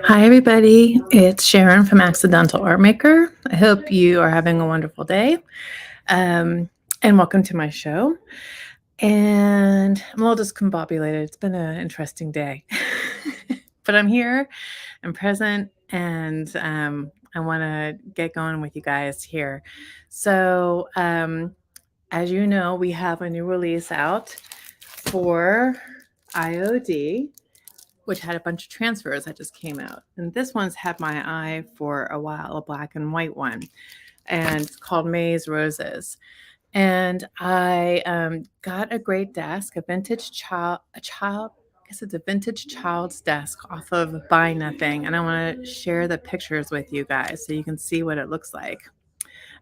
Hi, everybody. It's Sharon from Accidental ArtMaker. I hope you are having a wonderful day. And welcome to my show. And I'm a little discombobulated. It's been an interesting day. But I'm here, I'm present, and I want to get going with you guys here. So, as you know, we have a new release out for IOD, which had a bunch of transfers that just came out. And this one's had my eye for a while, a black and white one. And it's called Maze Roses. And I got a great desk, a vintage I guess it's a vintage child's desk off of Buy Nothing. And I want to share the pictures with you guys so you can see what it looks like.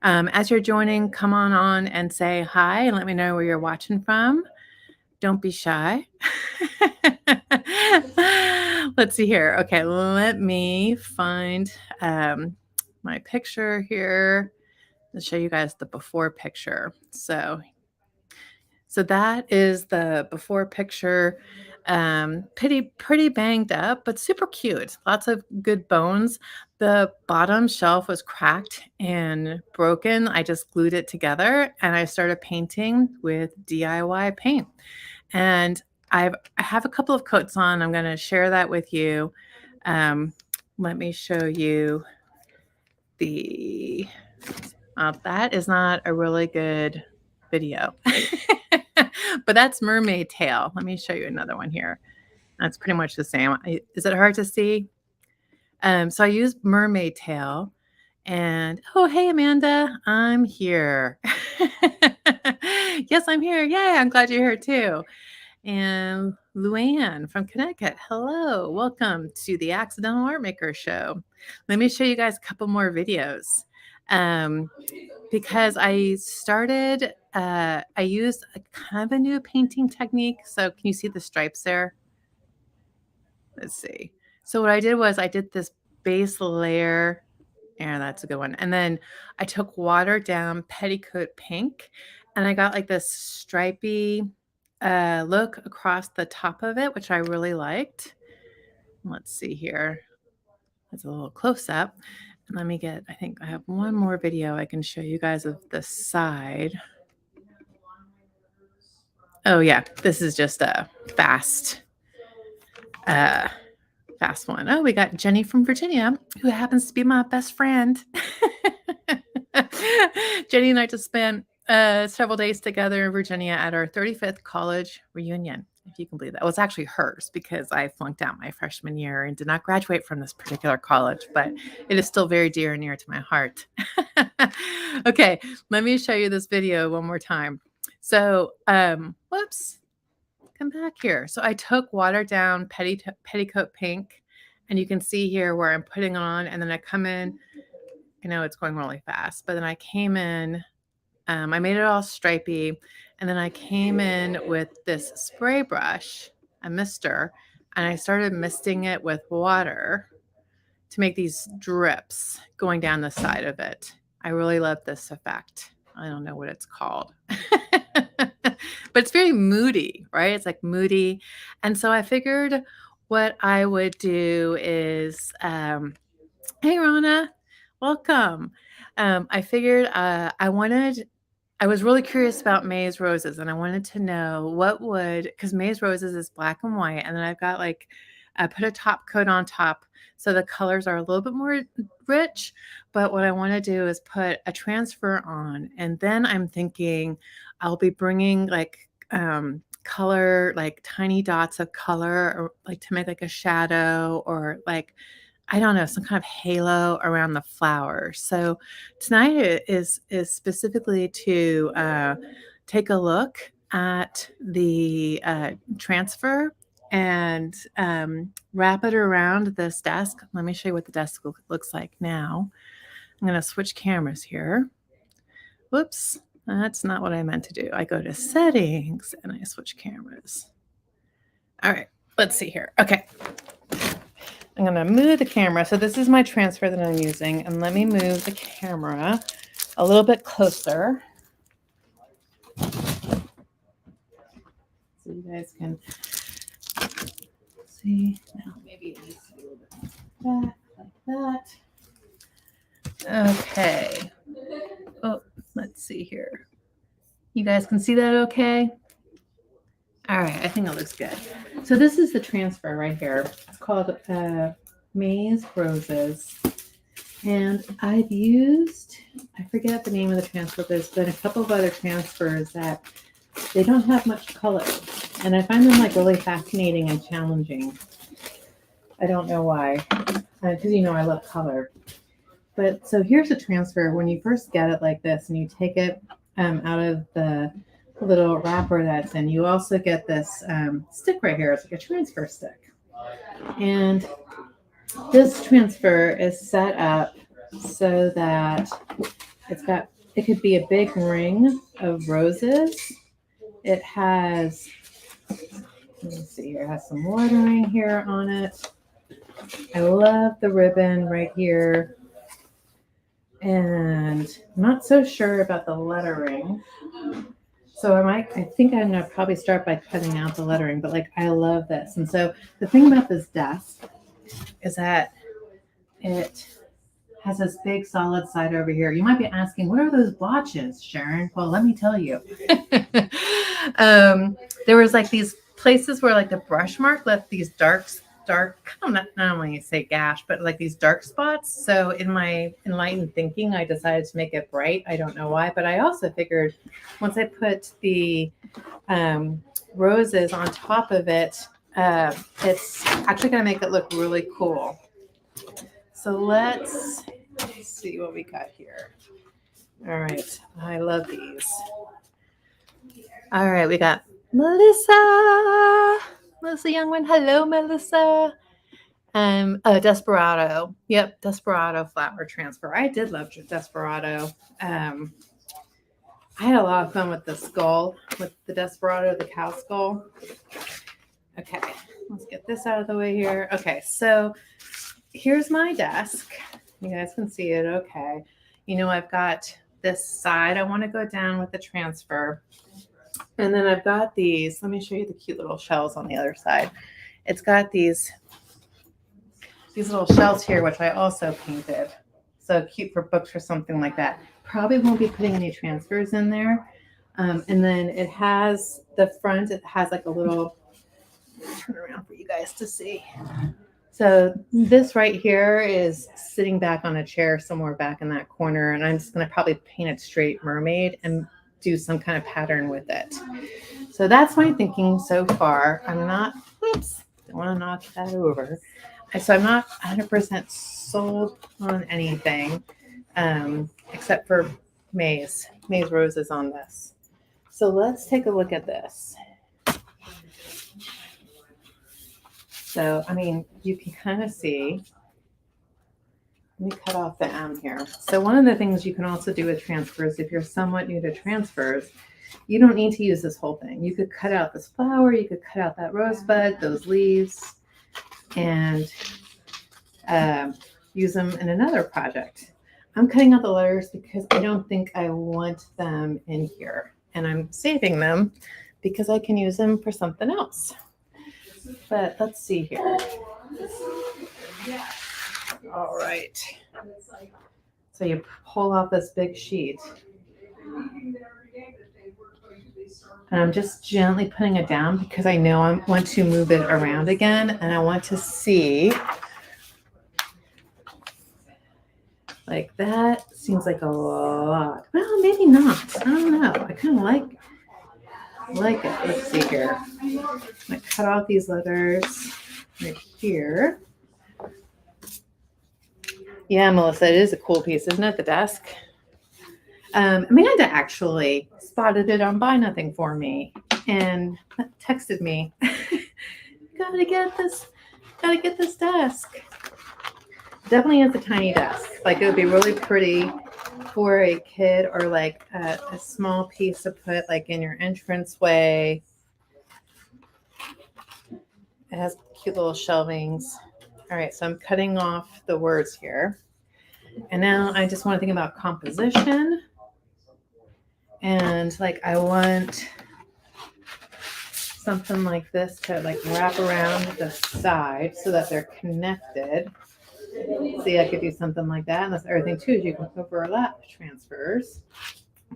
As you're joining, come on and say hi and let me know where you're watching from. Don't be shy. Let's see here. Okay, let me find my picture here. Let's show you guys the before picture. So that is the before picture. Pretty banged up, but super cute. Lots of good bones. The bottom shelf was cracked and broken. I just glued it together and I started painting with DIY paint. And I have a couple of coats on. I'm going to share that with you. Let me show you that is not a really good video, but that's mermaid tail. Let me show you another one here. That's pretty much the same. Is it hard to see? So I used mermaid tail. And oh, hey, Amanda, I'm here. Yes, I'm here. Yay, I'm glad you're here too. And Luann from Connecticut, hello, welcome to the Accidental ArtMaker show. Let me show you guys a couple more videos. Because I started, I used a kind of a new painting technique. So can you see the stripes there? Let's see. So what I did was I did this base layer. Yeah, that's a good one. And then I took watered down petticoat pink and I got like this stripy look across the top of it, which I really liked. Let's see here. That's a little close up. And let me get, I think I have one more video I can show you guys of the side. Oh yeah, this is just a fast one. Oh, we got Jenny from Virginia, who happens to be my best friend. Jenny and I just spent several days together in Virginia at our 35th college reunion, if you can believe that. Well, it's actually hers because I flunked out my freshman year and did not graduate from this particular college, but it is still very dear and near to my heart. Okay, let me show you this video one more time. So, whoops. Come back here. So I took watered down petticoat pink, and you can see here where I'm putting on, and then I come in. I know it's going really fast, but then I came in. I made it all stripy, and then I came in with this spray brush, a mister, and I started misting it with water to make these drips going down the side of it. I really love this effect. I don't know what it's called. But it's very moody, right? It's like moody. And so I figured what I would do is, hey, Rana, welcome. I figured I was really curious about Maze Roses, and I wanted to know because Maze Roses is black and white, and then I've got like, I put a top coat on top so the colors are a little bit more rich, but what I want to do is put a transfer on, and then I'm thinking I'll be bringing like color, like tiny dots of color, or like to make like a shadow or like, I don't know, some kind of halo around the flower. So tonight is specifically to take a look at the transfer and wrap it around this desk. Let me show you what the desk looks like now. I'm going to switch cameras here. Whoops, that's not what I meant to do. I go to settings and I switch cameras. All right, let's see here. Okay. I'm going to move the camera. So this is my transfer that I'm using. And let me move the camera a little bit closer. you guys can see. Now maybe it needs to be a little bit back like that. Okay. Oh, let's see here. You guys can see that okay? All right, I think it looks good. So this is the transfer right here. It's called Maze Roses. And I've used, I forget the name of the transfer, there's been a couple of other transfers that they don't have much color. And I find them like really fascinating and challenging. I don't know why, because you know I love color. But so here's a transfer. When you first get it like this and you take it out of the little wrapper that's in, you also get this stick right here. It's like a transfer stick. And this transfer is set up so that it could be a big ring of roses. It has, let me see here, it has some lettering here on it. I love the ribbon right here. And I'm not so sure about the lettering. So I think I'm gonna probably start by cutting out the lettering, but like I love this. And so the thing about this desk is that it has this big solid side over here. You might be asking, what are those blotches, Sharon? Well, let me tell you. There was like these places where like the brush mark left these dark, not only say gash, but like these dark spots. So in my enlightened thinking, I decided to make it bright. I don't know why, but I also figured once I put the roses on top of it, it's actually going to make it look really cool. So let's see what we got here. All right. I love these. All right. We got Melissa Youngman. Hello, Melissa. Desperado. Yep. Desperado flower transfer. I did love Desperado. I had a lot of fun with the skull, with the Desperado, the cow skull. Okay. Let's get this out of the way here. Okay. So here's my desk. You guys can see it. Okay. You know, I've got this side. I want to go down with the transfer. And then I've got these. Let me show you the cute little shells on the other side. It's got these little shells here, which I also painted. So cute for books or something like that. Probably won't be putting any transfers in there. And then it has the front. It has like a little, turn around for you guys to see. So this right here is sitting back on a chair somewhere back in that corner. And I'm just going to probably paint it straight mermaid and do some kind of pattern with it. So that's my thinking so far. I'm not, oops, don't want to knock that over. So I'm not 100% sold on anything except for maze roses on this. So let's take a look at this. So, I mean, you can kind of see, let me cut off the M here. So one of the things you can also do with transfers, if you're somewhat new to transfers, you don't need to use this whole thing. You could cut out this flower, you could cut out that rosebud, those leaves, and use them in another project. I'm cutting out the letters because I don't think I want them in here. And I'm saving them because I can use them for something else. But let's see here. All right. So you pull off this big sheet. And I'm just gently putting it down because I know I want to move it around again. And I want to see, like that seems like a lot. Well, maybe not. I don't know. I kind of like it. Let's see here. I'm going to cut off these letters right here. Yeah, Melissa, it is a cool piece, isn't it? The desk. Amanda actually spotted it on Buy Nothing for me and texted me, gotta get this desk. Definitely has a tiny desk. Like it would be really pretty for a kid or like a small piece to put like in your entranceway. It has cute little shelvings. All right, so I'm cutting off the words here. And now I just want to think about composition. And like I want something like this to like wrap around the side so that they're connected. See, I could do something like that. And that's the other thing too, is you can overlap transfers.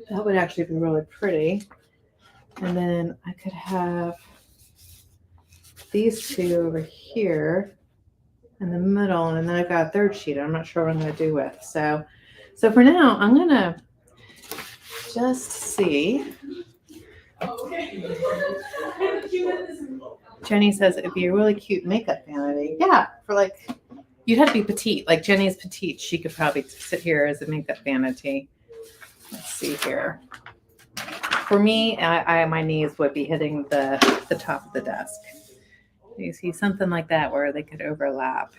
That would actually be really pretty. And then I could have these two over here in the middle, and then I've got a third sheet I'm not sure what I'm going to do with. So for now, I'm going to just see. Jenny says it'd be a really cute makeup vanity. Yeah, for like, you'd have to be petite. Like Jenny's petite. She could probably sit here as a makeup vanity. Let's see here. For me, my knees would be hitting the top of the desk. You see something like that where they could overlap.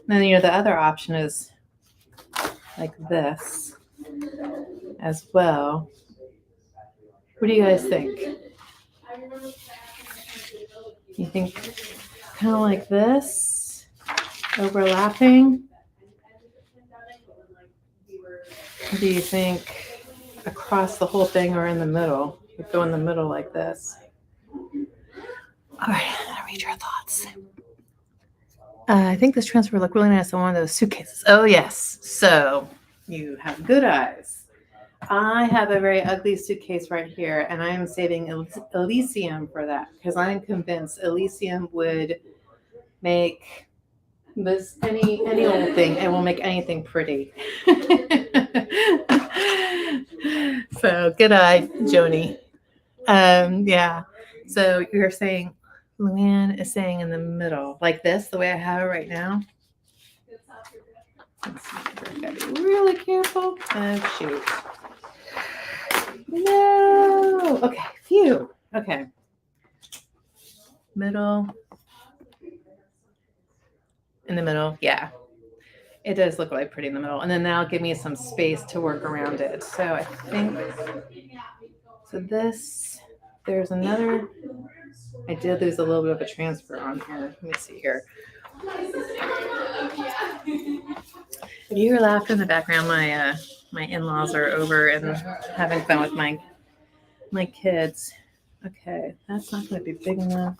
And then, the other option is like this as well. What do you guys think? You think kind of like this, overlapping? Or do you think across the whole thing or in the middle? You go in the middle like this. All right, I'll read your thoughts. I think this transfer would look really nice on one of those suitcases. Oh, yes. So you have good eyes. I have a very ugly suitcase right here, and I am saving Elysium for that because I'm convinced Elysium would make this any old thing. It will make anything pretty. So good eye, Joni. Yeah. So you're saying Luann is saying in the middle, like this, the way I have it right now. Let's see, I've got to be really careful. Oh, shoot. No. Okay. Phew. Okay. Middle. In the middle. Yeah. It does look really pretty in the middle. And then that'll give me some space to work around it. So I think, so this, there's another, I did lose a little bit of a transfer on here. Let me see here. If you hear laughter in the background, my in-laws are over and having fun with my kids. Okay, that's not going to be big enough.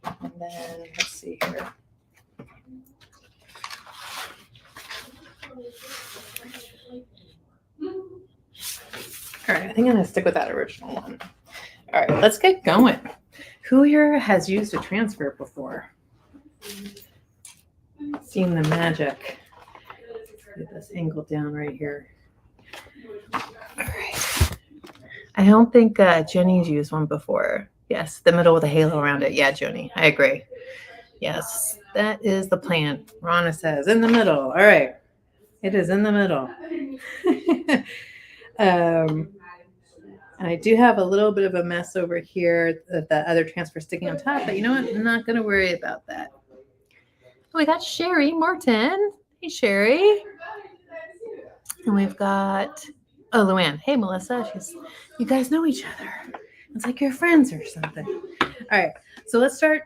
And then let's see here. All right, I think I'm going to stick with that original one. All right, let's get going. Who here has used a transfer before? Seen the magic. Get this angle down right here. All right. I don't think Jenny's used one before. Yes, the middle with a halo around it. Yeah, Jenny, I agree. Yes, that is the plan. Ronna says in the middle. All right. It is in the middle. And I do have a little bit of a mess over here, the other transfer sticking on top, but you know what? I'm not going to worry about that. Oh, we got Sherry Martin. Hey, Sherry. And we've got, oh, Luann. Hey, Melissa. You guys know each other. It's like you're friends or something. All right. So let's start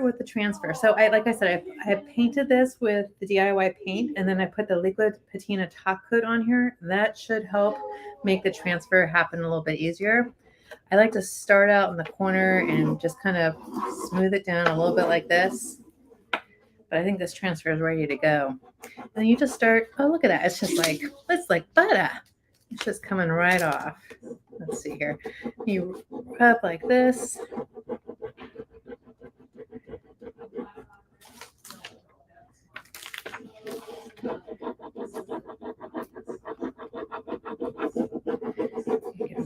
with the transfer. So like I said, I painted this with the DIY paint, and then I put the liquid patina top coat on here. That should help make the transfer happen a little bit easier. I like to start out in the corner and just kind of smooth it down a little bit like this. But I think this transfer is ready to go. And you just start, oh, look at that. It's like butter. It's just coming right off. Let's see here. You rub like this.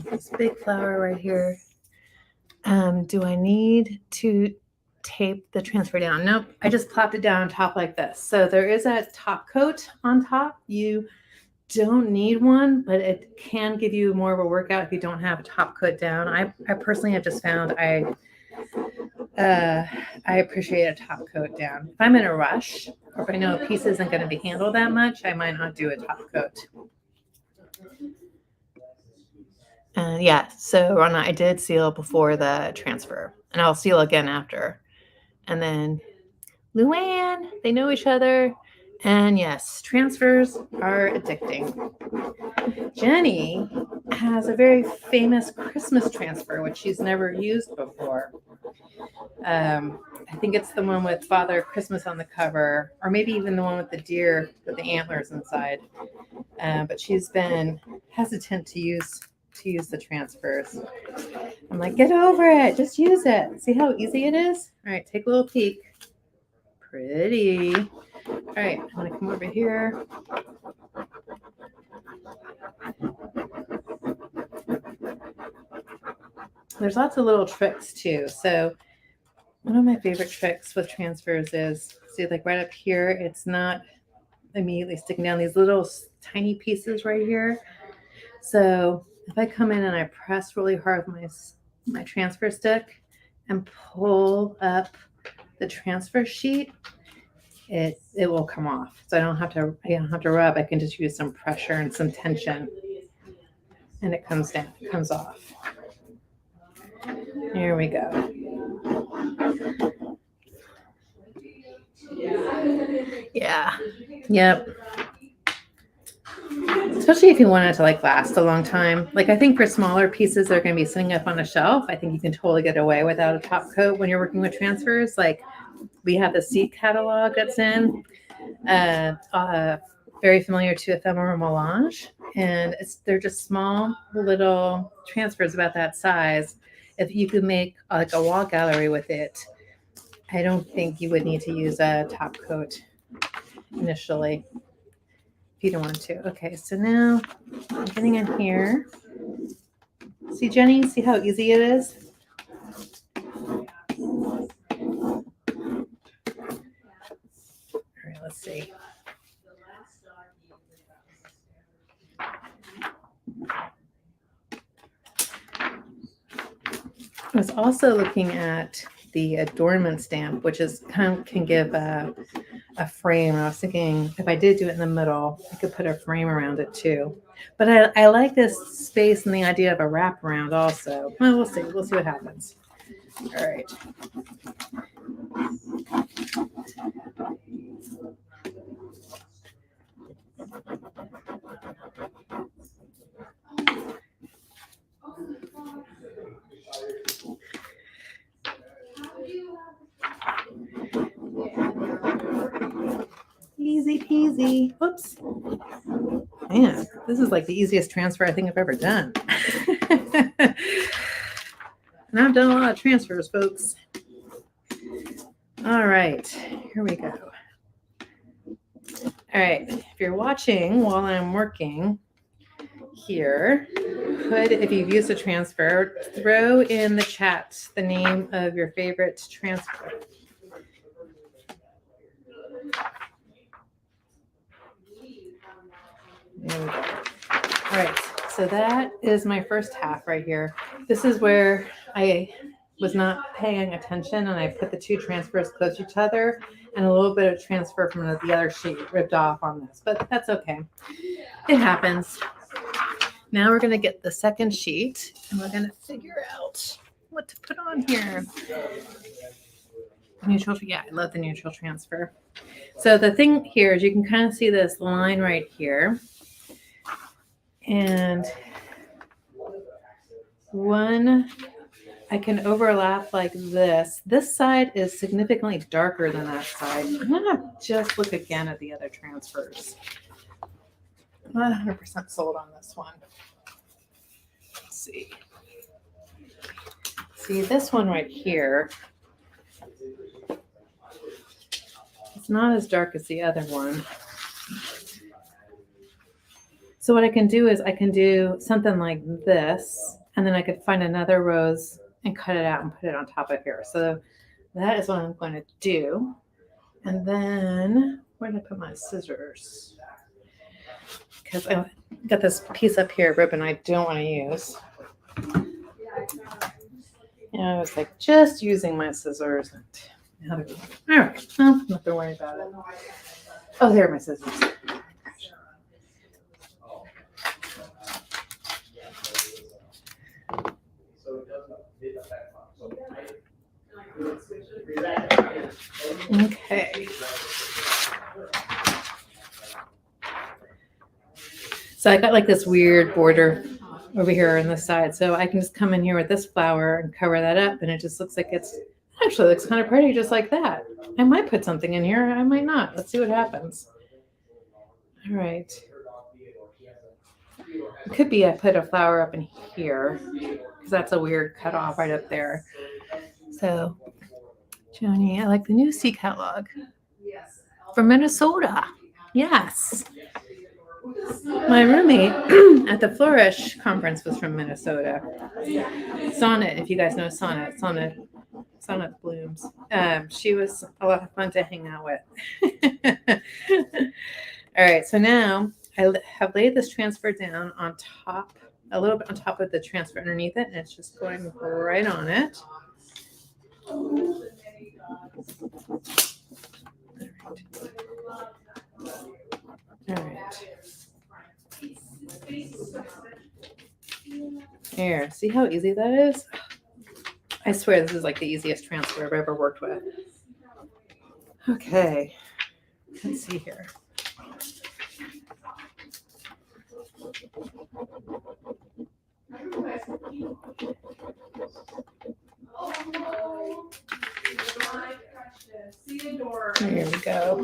This big flower right here. Do I need to tape the transfer down? Nope, I just plopped it down on top like this. So there is a top coat on top. You don't need one, but it can give you more of a workout if you don't have a top coat down. I personally have just found I appreciate a top coat down. If I'm in a rush, or if I know a piece isn't going to be handled that much, I might not do a top coat. Yeah, so Ronna, I did seal before the transfer, and I'll seal again after. And then Luann, they know each other. And yes, transfers are addicting. Jenny has a very famous Christmas transfer, which she's never used before. I think it's the one with Father Christmas on the cover, or maybe even the one with the deer with the antlers inside. But she's been hesitant to use the transfers. I'm like, get over it. Just use it. See how easy it is? All right, take a little peek. Pretty. All right, I'm going to come over here. There's lots of little tricks too. So one of my favorite tricks with transfers is, see, like right up here, it's not immediately sticking down, these little tiny pieces right here. So if I come in and I press really hard with my transfer stick and pull up the transfer sheet, it will come off. So I don't have to rub. I can just use some pressure and some tension, and it comes down. It comes off. Here we go. Yeah. Yep. Especially if you want it to like last a long time. Like I think for smaller pieces that are going to be sitting up on a shelf, I think you can totally get away without a top coat when you're working with transfers. Like we have the seed catalog that's in, very familiar to Ephemera Melange, and they're just small little transfers about that size. If you could make like a wall gallery with it, I don't think you would need to use a top coat initially if you don't want to. Okay, so now I'm getting in here. See, Jenny, see how easy it is? All right, let's see. I was also looking at the adornment stamp, which is kind of can give a frame. I was thinking if I did do it in the middle, I could put a frame around it too. But I like this space and the idea of a wraparound also. Well, we'll see. We'll see what happens. All right. Easy peasy. Whoops. Man, this is like the easiest transfer I think I've ever done. And I've done a lot of transfers, folks. All right, here we go. All right, if you're watching while I'm working here, if you've used a transfer, throw in the chat the name of your favorite transfer. There we go. All right, so that is my first half right here. This is where I was not paying attention and I put the two transfers close to each other and a little bit of transfer from the other sheet ripped off on this, but that's okay. It happens. Now we're going to get the second sheet and we're going to figure out what to put on here. Neutral, yeah, I love the neutral transfer. So the thing here is you can kind of see this line right here. And one, I can overlap like this. This side is significantly darker than that side. I'm going to just look again at the other transfers. I'm not 100% sold on this one. Let's see. See, this one right here, it's not as dark as the other one. So what I can do is I can do something like this, and then I could find another rose and cut it out and put it on top of here. So that is what I'm going to do. And then where did I put my scissors? Because I got this piece up here, ribbon I don't want to use. And I was like just using my scissors. All right, well, nothing to worry about it. Oh, there are my scissors. Okay. So I got like this weird border over here on this side. So I can just come in here with this flower and cover that up and it just looks like it's Actually, looks kind of pretty just like that. I might put something in here. I might not. Let's see what happens. All right. It could be I put a flower up in here because that's a weird cutoff right up there. So, Joni, I like the new sea catalog from Minnesota. Yes. My roommate at the Flourish conference was from Minnesota. Sonnet, if you guys know Sonnet Blooms. She was a lot of fun to hang out with. All right, so now I have laid this transfer down on top, a little bit on top of the transfer underneath it, and it's just going right on it. All right. There, see how easy that is? I swear this is like the easiest transfer I've ever worked with. Okay, let's see here. There we go.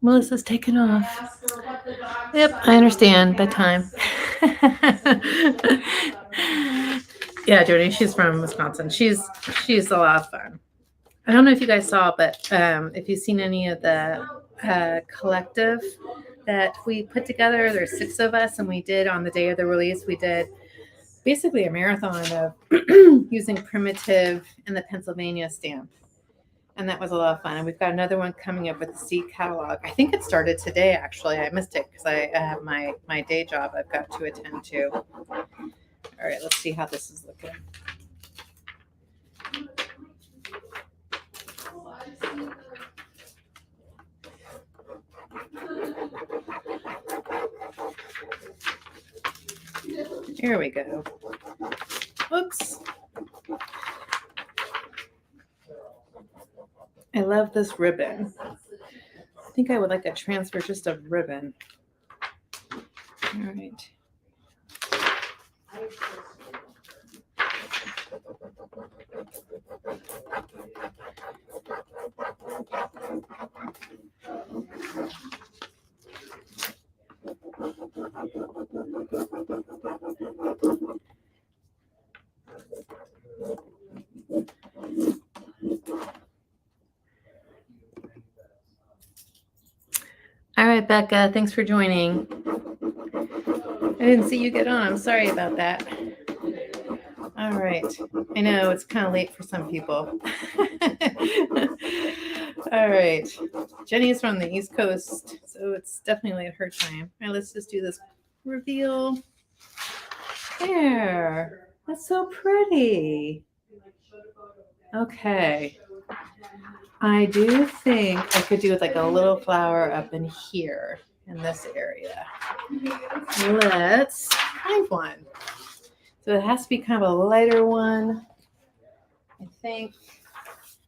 Melissa's taken off. Yep, I understand. Bedtime. Yeah, Jody, she's from Wisconsin. She's a lot of fun. I don't know if you guys saw, but if you've seen any of the collective that we put together, there's 6 of us, and we did on the day of the release, we did basically a marathon of using primitive and the Pennsylvania stamp. And that was a lot of fun. And we've got another one coming up with the seed catalog. I think it started today, actually. I missed it because I have my day job I've got to attend to. All right, let's see how this is looking. Here we go. Oops. I love this ribbon. I think I would like a transfer just of ribbon. All right. All right, Becca, thanks for joining. I didn't see you get on. I'm sorry about that. All right. I know it's kind of late for some people. All right. Jenny is from the East Coast, so it's definitely late her time. All right, let's just do this reveal. There. That's so pretty. Okay. I do think I could do like a little flower up in here in this area. Let's find one. So it has to be kind of a lighter one. I think.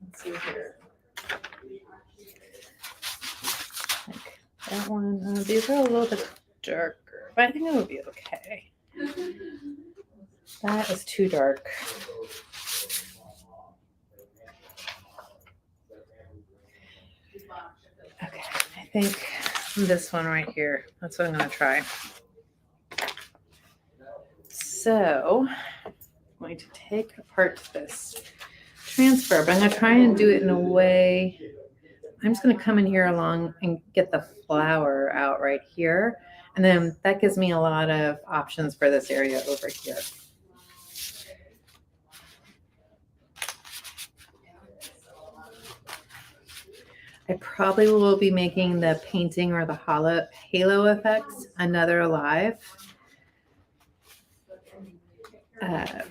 Let's see here. Like that one. These are a little bit darker, but I think it will be okay. That is too dark. Okay, I think this one right here. That's what I'm going to try. So I'm going to take apart this transfer, but I'm going to try and do it in a way. I'm just going to come in here along and get the flower out right here. And then that gives me a lot of options for this area over here. I probably will be making the painting or the halo effects another alive. I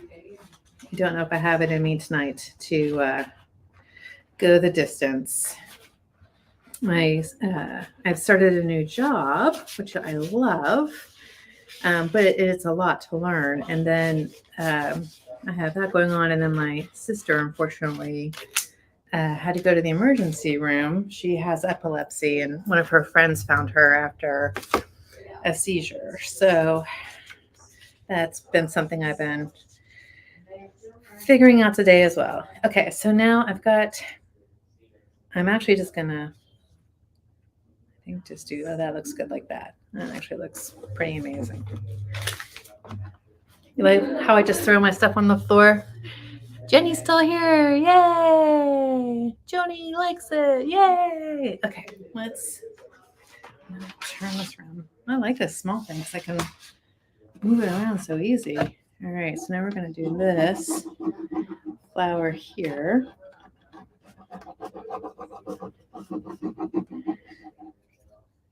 don't know if I have it in me tonight to go the distance. I've started a new job, which I love, but it's a lot to learn. And then I have that going on, and then my sister, unfortunately, had to go to the emergency room. She has epilepsy, and one of her friends found her after a seizure. So that's been something I've been figuring out today as well. Okay, so now I'm actually just gonna, I think just do, oh, that looks good like that. That actually looks pretty amazing. You like how I just throw my stuff on the floor? Jenny's still here. Yay! Joni likes it. Yay! Okay, let's turn this around. I like this small thing because I can move it around so easy. All right, so now we're going to do this flower here.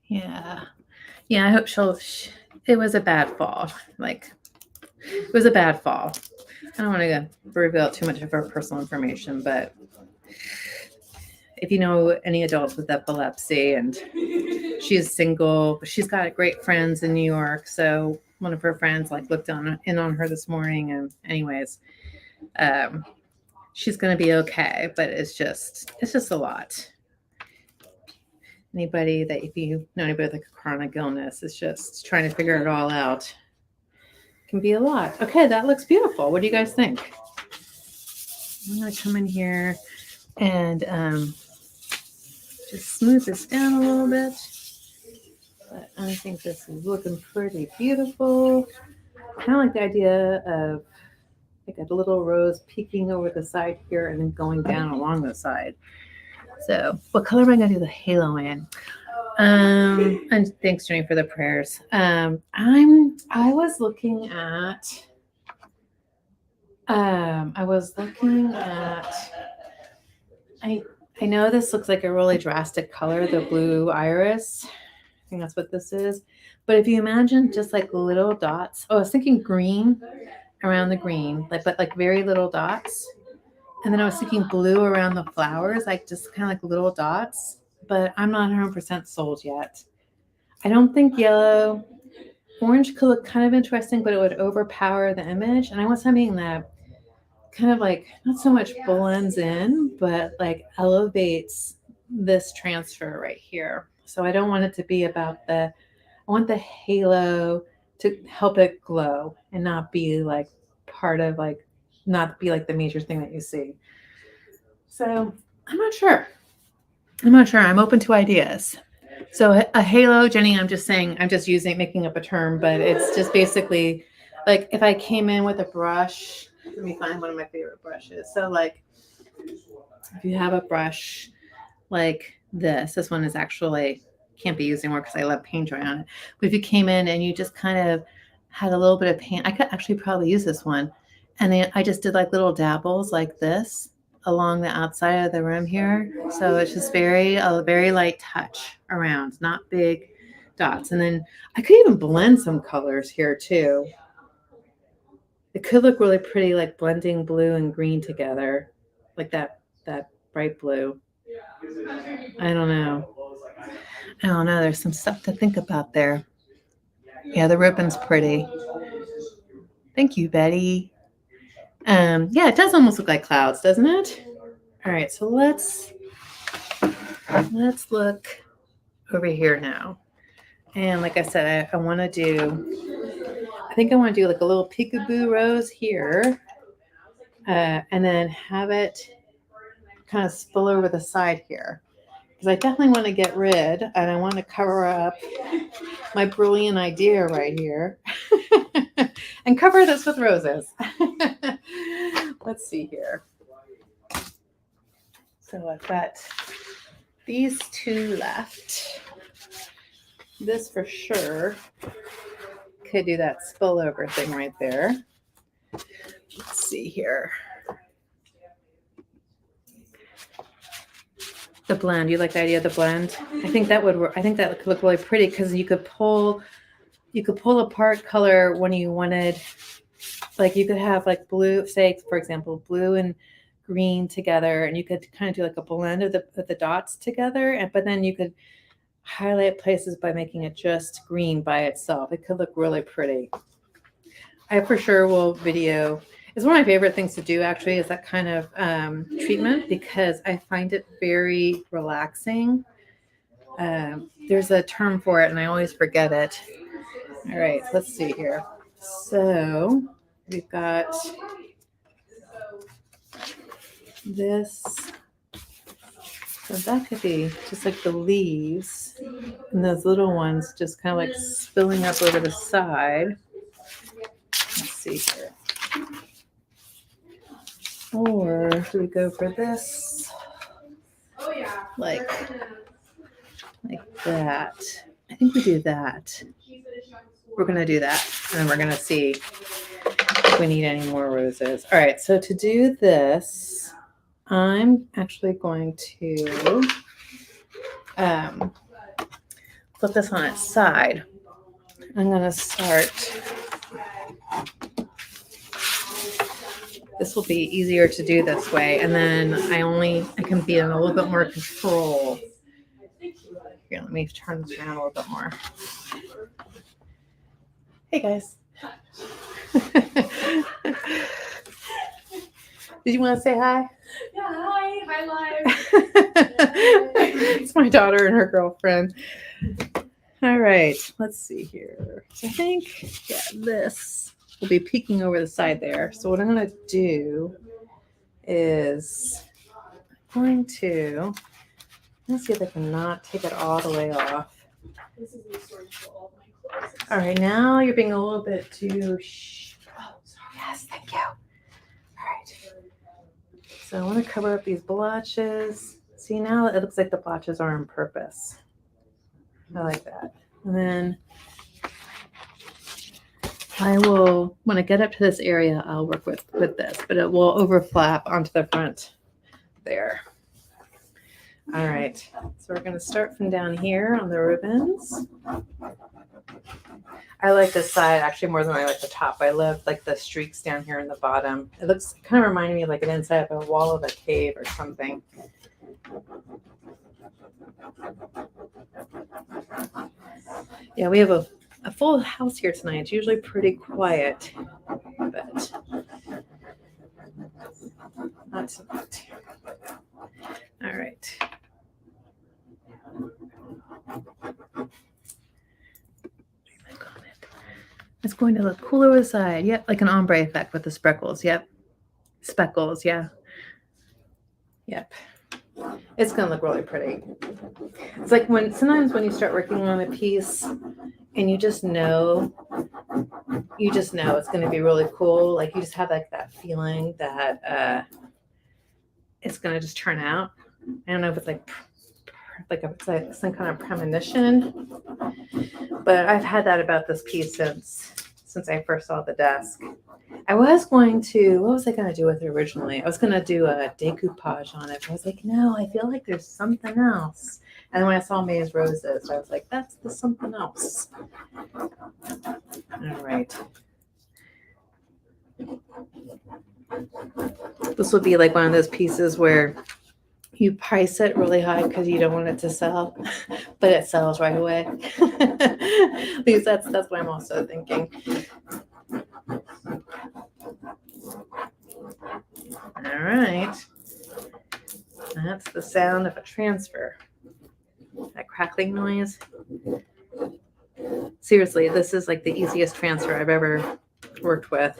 Yeah. Yeah, I hope it was a bad fall. Like, it was a bad fall. I don't want to reveal too much of her personal information, but if you know any adults with epilepsy, and she's single, but she's got great friends in New York. So one of her friends like looked in on her this morning, and anyways, she's going to be okay, but it's just a lot. Anybody that, if you know anybody with like a chronic illness, is just trying to figure it all out. Can be a lot. Okay, that looks beautiful. What do you guys think? I'm going to come in here and just smooth this down a little bit. But I think this is looking pretty beautiful. Kind of like the idea of like a little rose peeking over the side here and then going down along the side. So what color am I going to do the halo in? And thanks, Jenny, for the prayers. I was looking at I know this looks like a really drastic color, the blue iris. I think that's what this is. But if you imagine just like little dots, I was thinking green around the green, but like very little dots. And then I was thinking blue around the flowers, like just kind of like little dots. But I'm not 100% sold yet. I don't think yellow. Orange could look kind of interesting, but it would overpower the image. And I want something that kind of like not so much blends in, but like elevates this transfer right here. So I don't want it to be about I want the halo to help it glow and not be like part of not be like the major thing that you see. So I'm not sure. I'm open to ideas. So a halo, Jenny, I'm just making up a term, but it's just basically like if I came in with a brush, let me find one of my favorite brushes. So like if you have a brush like this one is actually can't be used anymore because I love paint dry on it. But if you came in and you just kind of had a little bit of paint, I could actually probably use this one. And then I just did like little dabbles like this along the outside of the rim here. So it's just a very light touch around, not big dots. And then I could even blend some colors here too. It could look really pretty, like blending blue and green together, like that bright blue. I don't know. There's some stuff to think about there. Yeah, the ribbon's pretty. Thank you, Betty. Yeah, it does almost look like clouds, doesn't it? All right, so let's look over here now. And like I said, I want to do like a little peekaboo rose here, and then have it kind of spill over the side here. Because I definitely want to get rid, and I want to cover up my brilliant idea right here and cover this with roses. Let's see here. So I've got these two left. This for sure could do that spillover thing right there. Let's see here. The blend. You like the idea of the blend? I think that would work. I think that could look really pretty because you could pull apart color when you wanted. Like you could have like blue, say for example, blue and green together, and you could kind of do like a blend of the dots together. But then you could highlight places by making it just green by itself. It could look really pretty. I for sure will video. It's one of my favorite things to do, actually, is that kind of treatment because I find it very relaxing. There's a term for it, and I always forget it. All right, let's see here. So we've got this. So that could be just like the leaves and those little ones just kind of like spilling up over the side. Let's see here. Or do we go for this? Like that. I think we do that. We're going to do that. And then we're going to see if we need any more roses. All right. So to do this, I'm actually going to flip this on its side. I'm going to start. This will be easier to do this way. And then I can be in a little bit more control. Here, let me turn this around a little bit more. Hey guys. Did you want to say hi? Yeah, hi. Hi, live. It's my daughter and her girlfriend. All right, let's see here. So I think, yeah, this will be peeking over the side there. So what I'm going to do is let's see if I can not take it all the way off. This is the storage for all my clothes. All right, now you're being a little bit too. Oh, sorry. Yes, thank you. All right. So I want to cover up these blotches. See, now it looks like the blotches are on purpose. I like that. And then I will, when I get up to this area, I'll work with this, but it will overflap onto the front there. All right, so we're going to start from down here on the ribbons. I like this side actually more than I like the top. I love like the streaks down here in the bottom. It looks kind of reminding me of like an inside of a wall of a cave or something. Yeah, we have a full house here tonight. It's usually pretty quiet, but not tonight. All right. It's going to look cool over the side. Yep, like an ombre effect with the speckles. Yep. Speckles, yeah. Yep. It's going to look really pretty. It's like sometimes when you start working on a piece and you just know it's going to be really cool. Like you just have like that feeling that it's going to just turn out. I don't know if it's like it's like some kind of premonition, but I've had that about this piece since I first saw the desk. I was going to, what was I going to do with it originally? I was going to do a decoupage on it, but I was like, no, I feel like there's something else. And then when I saw May's roses, I was like, that's the something else. All right. This will be like one of those pieces where you price it really high because you don't want it to sell, but it sells right away. At least that's what I'm also thinking. All right. That's the sound of a transfer. That crackling noise. Seriously, this is like the easiest transfer I've ever worked with.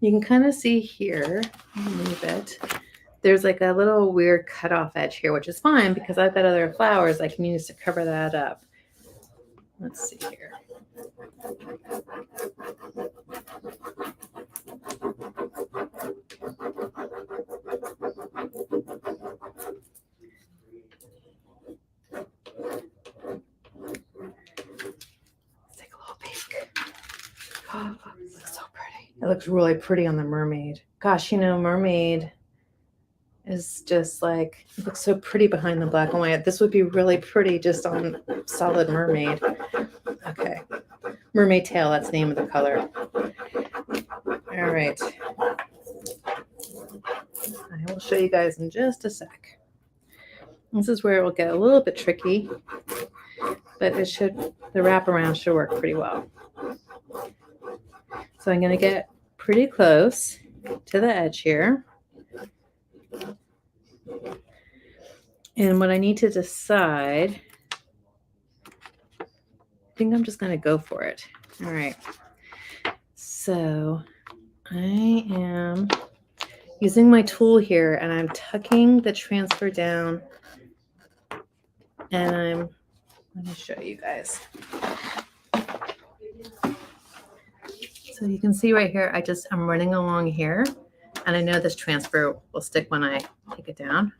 You can kind of see here, move it. There's like a little weird cutoff edge here, which is fine because I've got other flowers I can use to cover that up. Let's see here. Let's take a little peek. Oh, it looks so pretty. It looks really pretty on the mermaid. Gosh, mermaid is just like, it looks so pretty behind the black and white. This would be really pretty just on solid mermaid. Okay. Mermaid tail, that's the name of the color. All right. I will show you guys in just a sec. This is where it will get a little bit tricky, but the wraparound should work pretty well. So I'm going to get pretty close to the edge here. And what I need to decide, I think I'm just going to go for it. All right. So I am using my tool here and I'm tucking the transfer down and let me show you guys. So you can see right here, I'm running along here and I know this transfer will stick when I take it down,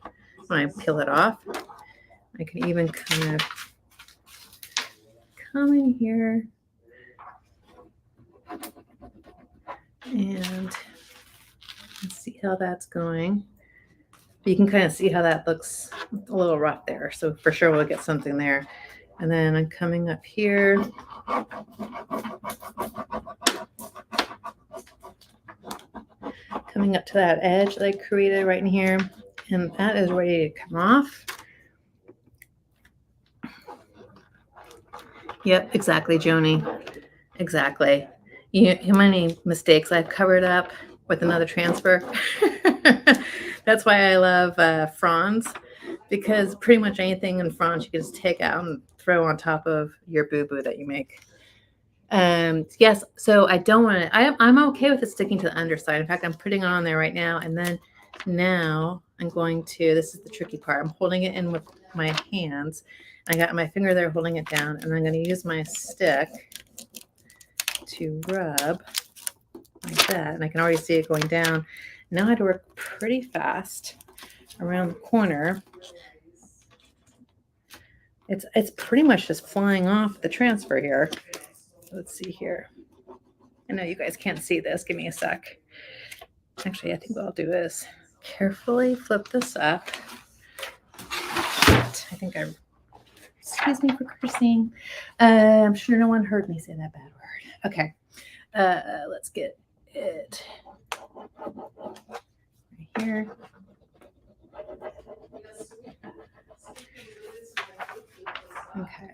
when I peel it off. I can even kind of come in here and see how that's going. You can kind of see how that looks a little rough there. So for sure we'll get something there. And then I'm coming up here. Coming up to that edge that I created right in here. And that is ready to come off. Yep, exactly, Joni. Exactly. How many mistakes I've covered up with another transfer. That's why I love fronds, because pretty much anything in fronds you can just take out and throw on top of your boo-boo that you make. Yes, so I don't want to, I'm okay with it sticking to the underside. In fact, I'm putting it on there right now. And then now I'm going to, this is the tricky part. I'm holding it in with my hands. I got my finger there holding it down, and I'm going to use my stick to rub like that. And I can already see it going down. Now I have to work pretty fast around the corner. It's pretty much just flying off the transfer here. Let's see here. I know you guys can't see this. Give me a sec. Actually, I think what I'll do is carefully flip this up. I think excuse me for cursing. I'm sure no one heard me say that bad word. Okay. Let's get it right here. Okay.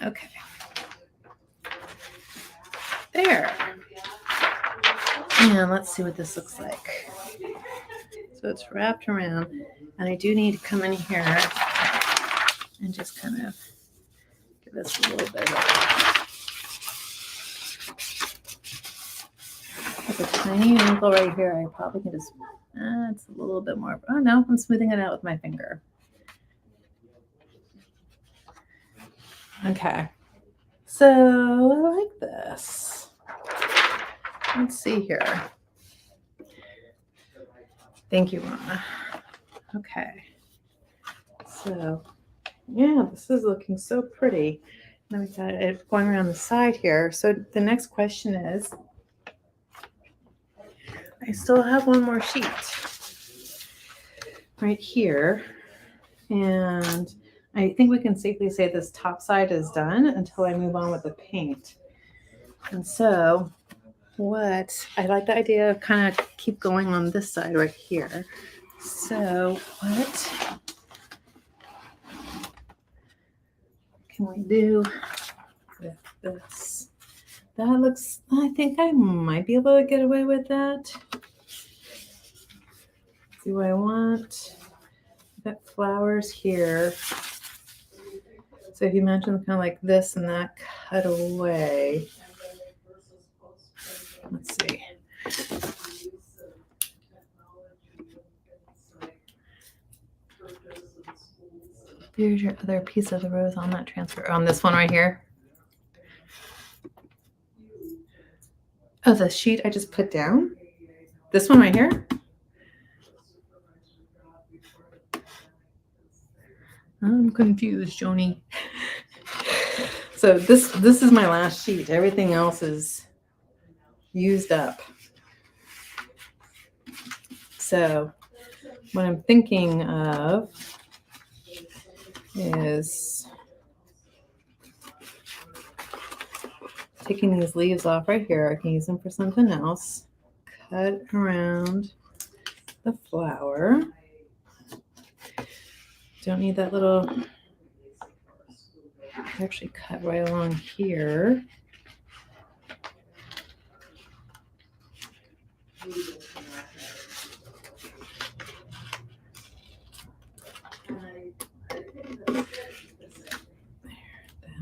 Okay. There. And let's see what this looks like. So it's wrapped around, and I do need to come in here and just kind of give this a little bit of a tiny wrinkle right here. I probably can just, it's a little bit more. Oh no, I'm smoothing it out with my finger. Okay. So I like this. Let's see here. Thank you, Rana. Okay. So, yeah, this is looking so pretty. Then we got it going around the side here. So the next question is, I still have one more sheet right here. And I think we can safely say this top side is done until I move on with the paint. And so I like the idea of kind of keep going on this side right here. So what can we do with this? That looks, I think I might be able to get away with that. See what I want. I've got flowers here. So if you imagine kind of like this and that cut away. Let's see. Here's your other piece of the rose on that transfer, on this one right here. Oh, the sheet I just put down? This one right here? I'm confused, Joni. So this is my last sheet. Everything else is used up. So what I'm thinking of is taking these leaves off right here. I can use them for something else. Cut around the flower. Don't need that little, actually cut right along here.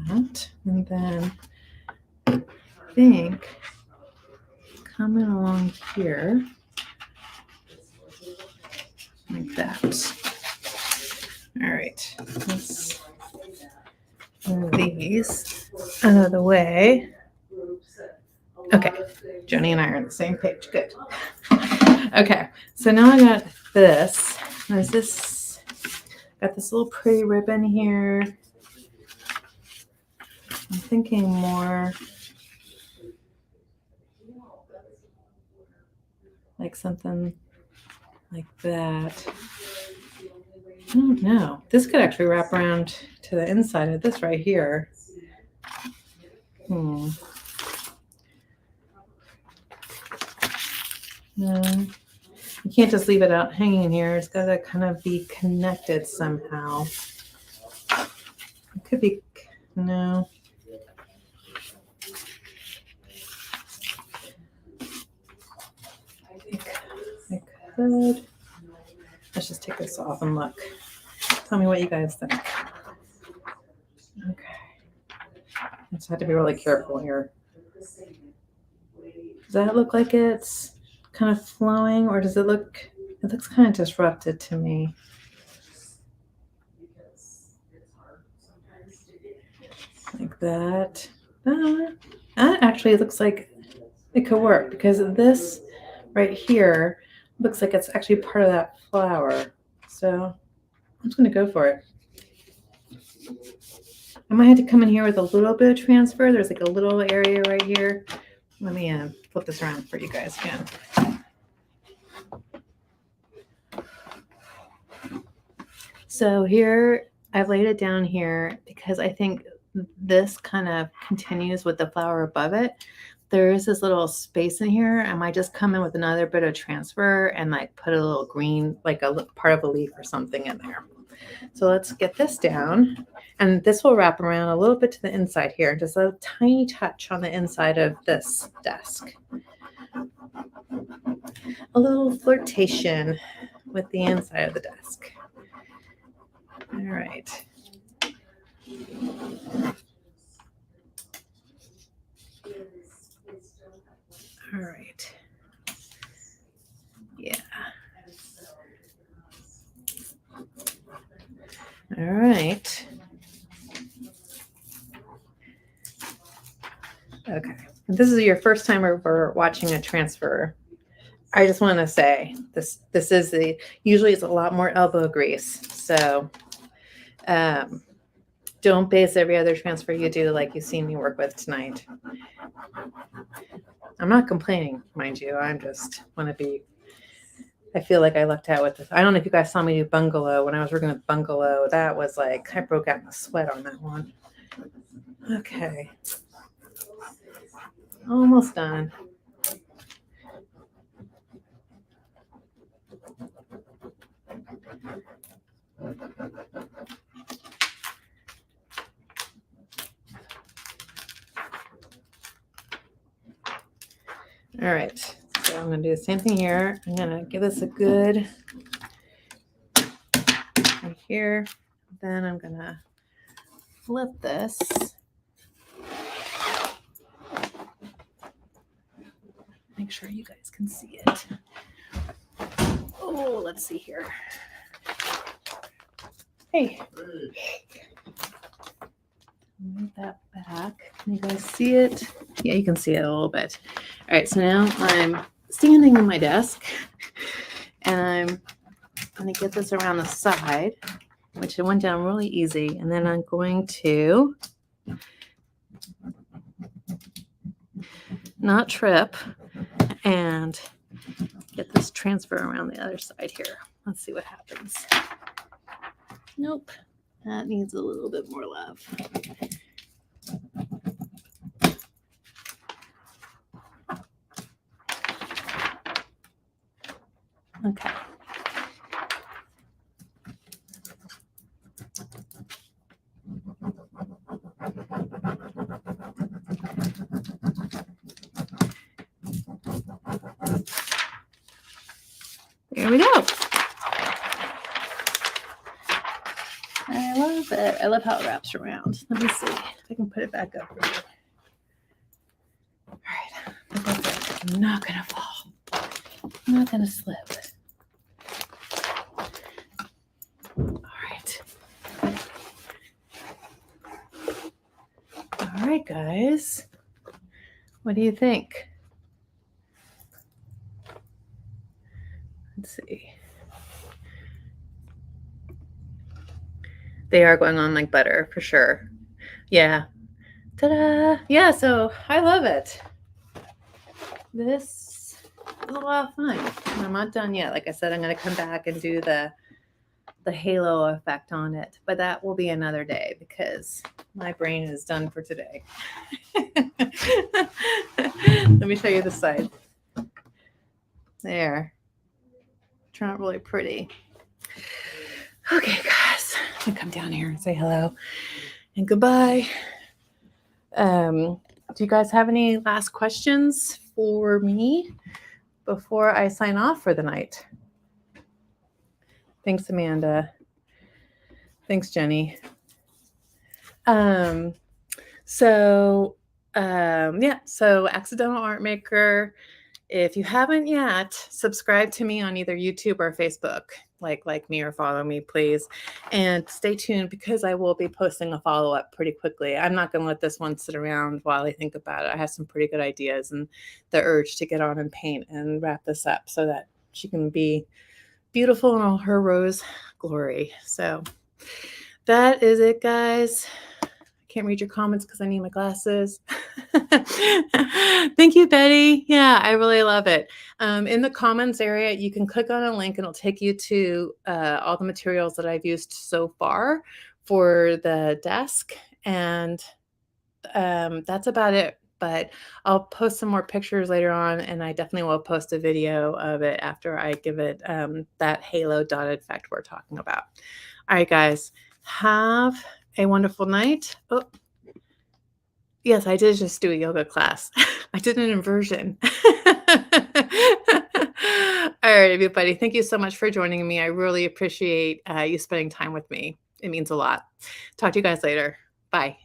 That, and then I think coming along here like that. All right, let's move these out of the way. Okay, Jenny and I are on the same page. Good. Okay, so now I got this. There's this, got this little pretty ribbon here. I'm thinking more like something like that. I don't know. This could actually wrap around to the inside of this right here. No, you can't just leave it out hanging here. It's got to kind of be connected somehow. It could be, no. I could. Let's just take this off and look. Tell me what you guys think. Okay. I just have to be really careful here. Does that look like it's kind of flowing, or does it look, it looks kind of disrupted to me. Like that. That actually looks like it could work, because this right here looks like it's actually part of that flower. So I'm just going to go for it. I might have to come in here with a little bit of transfer. There's like a little area right here. Let me flip this around for you guys again. So here, I've laid it down here because I think this kind of continues with the flower above it. There is this little space in here. I might just come in with another bit of transfer and like put a little green, like a part of a leaf or something in there. So let's get this down, and this will wrap around a little bit to the inside here, just a tiny touch on the inside of this desk. A little flirtation with the inside of the desk. All right. All right. Yeah. All right. Okay. If this is your first time ever watching a transfer, I just want to say this is usually it's a lot more elbow grease. So don't base every other transfer you do like you've seen me work with tonight. I'm not complaining, mind you. I'm just want to be, I feel like I lucked out with this. I don't know if you guys saw me do bungalow. When I was working with bungalow, that was like, I broke out in a sweat on that one. Okay. Almost done. All right, so I'm going to do the same thing here. I'm going to give this a good right here. Then I'm going to flip this. Make sure you guys can see it. Oh, let's see here. Hey. Move that back. Can you guys see it? Yeah, you can see it a little bit. All right, so now I'm standing in my desk, and I'm going to get this around the side, which it went down really easy, and then I'm going to not trip and get this transfer around the other side here. Let's see what happens. Nope, that needs a little bit more love. Okay. Here we go. I love it. I love how it wraps around. Let me see if I can put it back up for you. All right. I'm not going to fall. I'm not going to slip. All right. All right, guys. What do you think? Let's see. They are going on like butter for sure. Yeah. Ta-da! Yeah, so I love it. This is a lot of fun. I'm not done yet. Like I said, I'm going to come back and do the halo effect on it, but that will be another day because my brain is done for today. Let me show you the side. There. Turned out really pretty. Okay, guys, I'm gonna come down here and say hello and goodbye. Do you guys have any last questions for me before I sign off for the night? Thanks, Amanda. Thanks, Jenny. So Accidental ArtMaker. If you haven't yet, subscribe to me on either YouTube or Facebook. Like me or follow me, please. And stay tuned because I will be posting a follow-up pretty quickly. I'm not going to let this one sit around while I think about it. I have some pretty good ideas and the urge to get on and paint and wrap this up so that she can be beautiful in all her rose glory. So that is it, guys. Can't read your comments because I need my glasses. Thank you, Betty. Yeah, I really love it. In the comments area, you can click on a link and it'll take you to all the materials that I've used so far for the desk. And that's about it. But I'll post some more pictures later on, and I definitely will post a video of it after I give it that halo dotted effect we're talking about. All right, guys, have a wonderful night. Oh, yes, I did just do a yoga class. I did an inversion. All right, everybody. Thank you so much for joining me. I really appreciate you spending time with me. It means a lot. Talk to you guys later. Bye.